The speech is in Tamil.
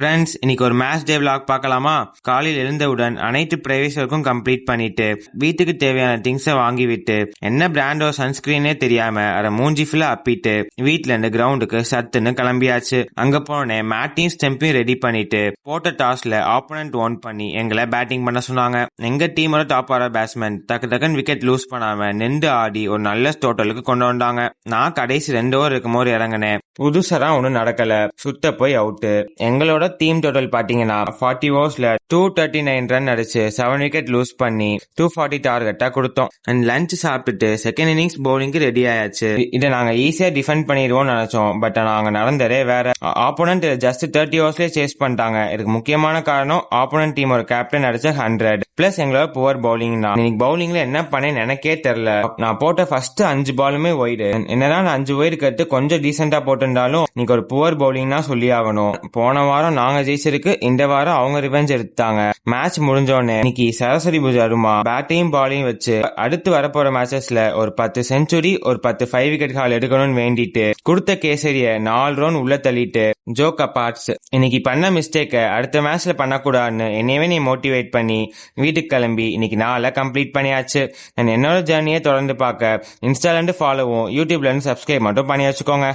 ஃப்ரெண்ட்ஸ், இன்னைக்கு ஒரு மேட்ச் டே விளாக் பார்க்கலாமா? காலையில் எழுந்தவுடன் அனைத்து பிரைவேஸ் ஒர்க்கும் கம்ப்ளீட் பண்ணிட்டு வீட்டுக்கு தேவையான திங்ஸை வாங்கி விட்டு என்ன பிராண்டோ சன்ஸ்கிரீனே தெரியாம அதை மூஞ்சி ஃபுல்லா அப்பிட்டு வீட்டுல இருந்து கிரவுண்டுக்கு சத்துன்னு கிளம்பியாச்சு. அங்க போனேன் மேட்டையும் ஸ்டெம்பையும் ரெடி பண்ணிட்டு போட்ட டாஸ்ல ஆப்போனன்ட் ஓன் பண்ணி எங்களை பேட்டிங் பண்ண சொன்னாங்க. எங்க டீமோட டாப் ஆர்டர் பேட்ஸ்மேன் டக்குன்னு விக்கெட் லூஸ் பண்ணாம நின்று ஆடி ஒரு நல்ல டோட்டலுக்கு கொண்டு வந்தாங்க. நான் கடைசி 2 ஓவர் இருக்கும்போது இறங்கினேன். புதுசா ஒன்னும் நடக்கல, சுத்த போய் அவுட்டு. எங்களோட டீம் டோட்டல் பாத்தீங்கன்னா 40 ஓவர்ஸ்ல 239 ரன் அடிச்சு 7 விக்கெட் லூஸ் பண்ணி 240 டார்கெட்டா கொடுத்தோம். அண்ட் லஞ்ச் சாப்பிட்டுட்டு செகண்ட் இன்னிங்ஸ் பவுலிங்க்கு ரெடி ஆயாச்சு. இதை நாங்க ஈஸியா டிஃபெண்ட் பண்ணிடுவோம் நினைச்சோம். பட் நாங்க நடந்ததே வேற. ஆப்போனன்ட் ஜஸ்ட் 30 ஓவர்ஸ்லயே சேஸ் பண்ணிட்டாங்க. இதுக்கு முக்கியமான காரணம் ஆப்போனன்ட் டீம் ஒரு கேப்டன் அடிச்ச 100 பிளஸ் எங்களோட புவர் பவுலிங் தான். இன்னைக்கு பவுலிங்ல என்ன பண்ணேன்னு எனக்கே தெரியல. நான் போட்ட ஃபர்ஸ்ட் 5 பாலுமே ஒய்டு. என்னதான் 5 ஒய்டு கட்டு கொஞ்சம் டீசென்டா போட்டிருந்தாலும் இன்னைக்கு ஒரு புவர் பவுலிங் தான் சொல்லி ஆகணும். போன வாரம் நாங்க ஜெயிச்சிருக்கு, இந்த வாரம் அவங்க ரிவெஞ்ச் எடுத்தாங்க. மேட்ச் முடிஞ்சோடனே இன்னைக்கு சரஸ்வதி பூஜாருமா பேட்டையும் பாலையும் வச்சு அடுத்து வரப்போற மேட்சஸ்ல ஒரு 10 செஞ்சுரி ஒரு 10 5 விக்கெட் ஹால் எடுக்கணும்னு வேண்டிட்டு கொடுத்த கேசரிய 4 ரன் உள்ள தள்ளிட்டு ஜோக் அபார்ட்ஸ் இன்னைக்கு பண்ண மிஸ்டேக்க அடுத்த மேட்ச்ல பண்ணக்கூடாதுன்னு என்னையவே நீ மோட்டிவேட் பண்ணி வீட்டுக்கு கிளம்பி இன்னைக்கு நாளை கம்ப்ளீட் பண்ணியாச்சு. என்னோட ஜேர்னியை தொடர்ந்து பார்க்க இன்ஸ்டால இருந்து ஃபாலோவும் யூடியூப்ல இருந்து சப்ஸ்கிரைப் மட்டும் பண்ணி வச்சுக்கோங்க.